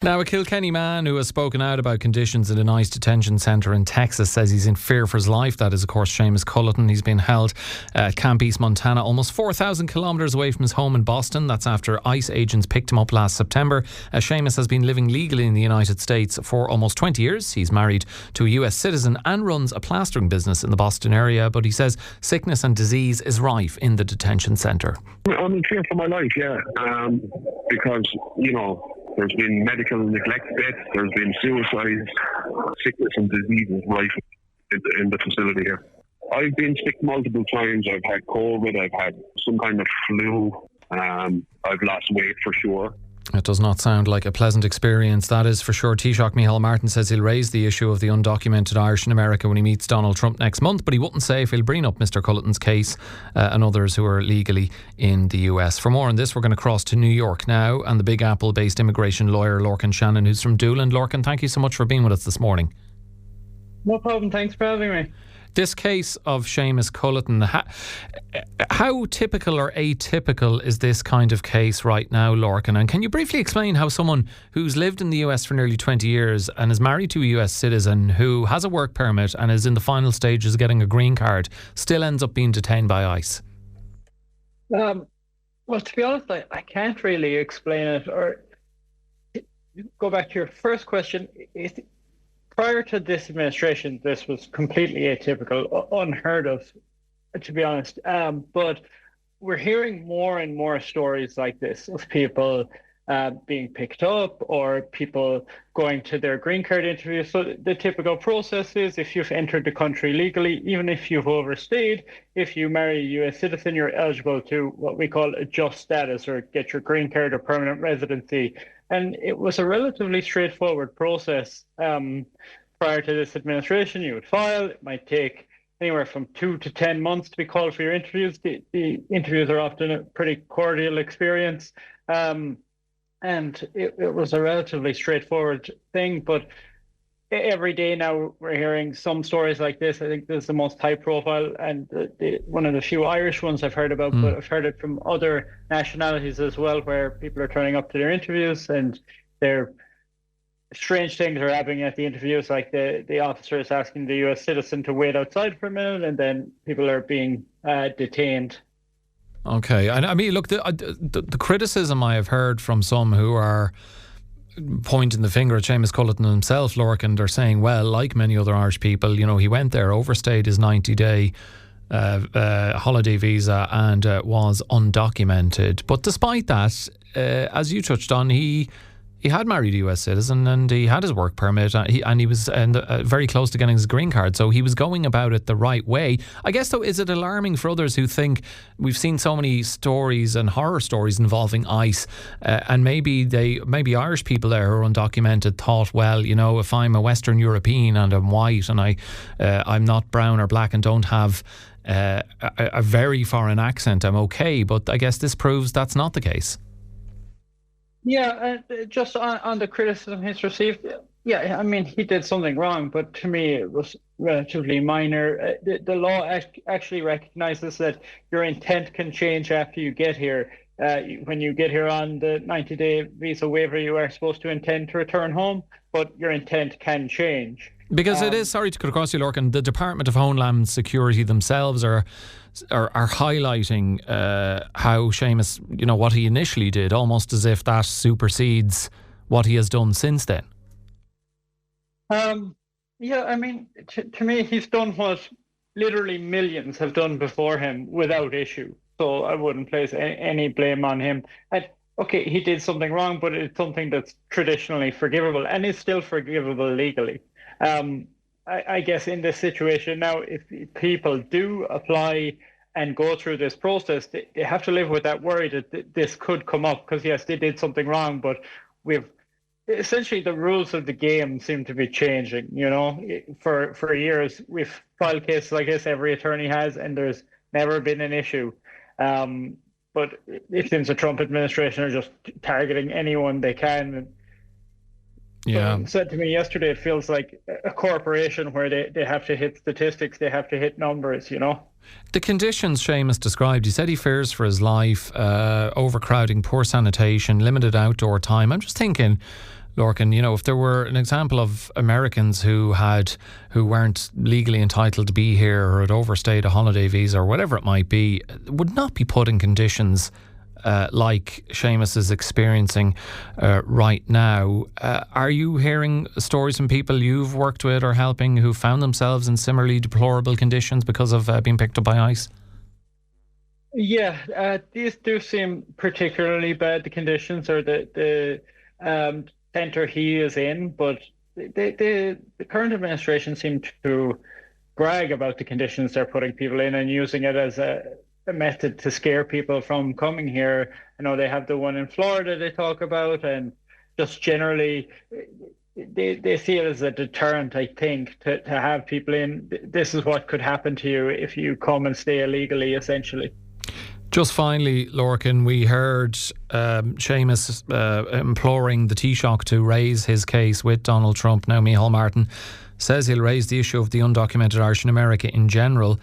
Now, a Kilkenny man who has spoken out about conditions in an ICE detention centre in Texas says he's in fear for his life. That is, of course, Seamus Culleton. He's been held at Camp East, Montana, almost 4,000 kilometres away from his home in Boston. That's after ICE agents picked him up last September. Seamus has been living legally in the United States for almost 20 years. He's married to a US citizen and runs a plastering business in the Boston area, but he says sickness and disease is rife in the detention centre. I'm in fear for my life, because, there's been medical neglect deaths, there's been suicides, sickness and disease is rife in the facility here. I've been sick multiple times. I've had COVID, I've had some kind of flu, I've lost weight for sure. It does not sound like a pleasant experience, that is for sure. Taoiseach Micheál Martin says he'll raise the issue of the undocumented Irish in America when he meets Donald Trump next month, but he wouldn't say if he'll bring up Mr Culleton's case and others who are legally in the US. For more on this, we're going to cross to New York now, and the Big Apple-based immigration lawyer Lorcan Shannon, who's from Doolin. Lorcan, thank you so much for being with us this morning. No problem, thanks for having me. This case of Seamus Culleton, how typical or atypical is this kind of case right now, Lorcan? And can you briefly explain how someone who's lived in the US for nearly 20 years and is married to a US citizen who has a work permit and is in the final stages of getting a green card still ends up being detained by ICE? Well, to be honest, I can't really explain it. Or go back to your first question. Prior to this administration, this was completely atypical, unheard of, to be honest. But we're hearing more and more stories like this of people being picked up or people going to their green card interview. So the typical process is, if you've entered the country legally, even if you've overstayed, if you marry a US citizen, you're eligible to what we call adjust status or get your green card or permanent residency. And it was a relatively straightforward process. Prior to this administration, you would file. It might take anywhere from 2 to 10 months to be called for your interviews. The interviews are often a pretty cordial experience. And it was a relatively straightforward thing. But every day now we're hearing some stories like this. I think this is the most high profile and one of the few Irish ones I've heard about, but I've heard it from other nationalities as well, where people are turning up to their interviews and they're strange things are happening at the interviews, like the officer is asking the US citizen to wait outside for a minute, and then people are being detained. Okay. I mean, look, the criticism I have heard from some who are pointing the finger at Seamus Culleton himself, Lorcan, they're saying, well, like many other Irish people, he went there, overstayed his 90-day holiday visa and was undocumented. But despite that, as you touched on, he had married a US citizen and he had his work permit and he was very close to getting his green card. So he was going about it the right way. I guess, though, is it alarming for others who think we've seen so many stories and horror stories involving ICE and maybe Irish people there who are undocumented thought, well, if I'm a Western European and I'm white and I'm not brown or black and don't have a very foreign accent, I'm okay. But I guess this proves that's not the case. Yeah, just on the criticism he's received, yeah, I mean, he did something wrong, but to me it was relatively minor. The law actually recognises that your intent can change after you get here. When you get here on the 90-day visa waiver, you are supposed to intend to return home, but your intent can change. Because it is, sorry to cut across you, Lorcan, the Department of Homeland Security themselves are highlighting how Seamus, what he initially did, almost as if that supersedes what he has done since then. Yeah, I mean, to me, he's done what literally millions have done before him without issue. So I wouldn't place any blame on him. Okay, he did something wrong, but it's something that's traditionally forgivable and is still forgivable legally. I guess in this situation now, if people do apply and go through this process, they have to live with that worry that this could come up, because yes, they did something wrong, but essentially the rules of the game seem to be changing. For years we've filed cases like this, every attorney has, and there's never been an issue. But it seems the Trump administration are just targeting anyone they can. Yeah. Said to me yesterday, it feels like a corporation where they have to hit statistics, they have to hit numbers, The conditions Seamus described, he said he fears for his life, overcrowding, poor sanitation, limited outdoor time. I'm just thinking, Lorcan, you know, if there were an example of Americans who weren't legally entitled to be here or had overstayed a holiday visa or whatever it might be, would not be put in conditions like Seamus is experiencing right now. Are you hearing stories from people you've worked with or helping who found themselves in similarly deplorable conditions because of being picked up by ICE? Yeah, these do seem particularly bad, the conditions or the centre he is in, but the current administration seem to brag about the conditions they're putting people in and using it as a method to scare people from coming here. I know they have the one in Florida they talk about, and just generally they see it as a deterrent, I think, to have people in. This is what could happen to you if you come and stay illegally, essentially. Just finally, Lorcan, we heard Seamus imploring the Taoiseach to raise his case with Donald Trump. Now, Micheál Martin says he'll raise the issue of the undocumented Irish in America in general.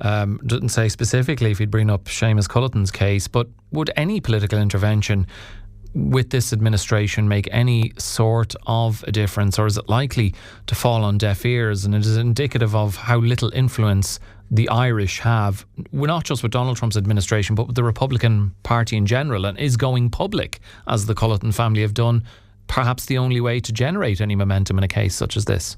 Doesn't say specifically if he'd bring up Seamus Culleton's case, but would any political intervention with this administration make any sort of a difference, or is it likely to fall on deaf ears? And it is indicative of how little influence the Irish have, not just with Donald Trump's administration, but with the Republican Party in general, and is going public, as the Culleton family have done, perhaps the only way to generate any momentum in a case such as this?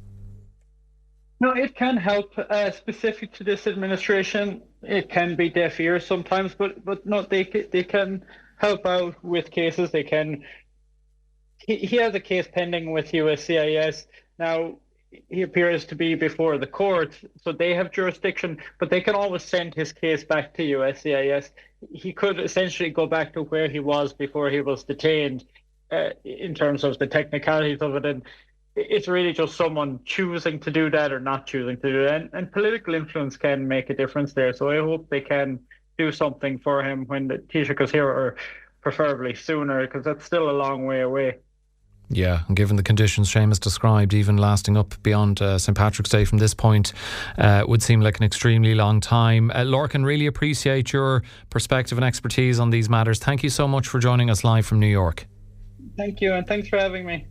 No, it can help. Specific to this administration, it can be deaf ears sometimes, but no, they can help out with cases. They can. He has a case pending with USCIS now. He appears to be before the court, so they have jurisdiction, but they can always send his case back to USCIS. He could essentially go back to where he was before he was detained, in terms of the technicalities of it. And it's really just someone choosing to do that or not choosing to do that. And political influence can make a difference there. So I hope they can do something for him when the Taoiseach is here, or preferably sooner, because that's still a long way away. Yeah, and given the conditions Seamus described, even lasting up beyond St Patrick's Day from this point would seem like an extremely long time. Lorcan, really appreciate your perspective and expertise on these matters. Thank you so much for joining us live from New York. Thank you, and thanks for having me.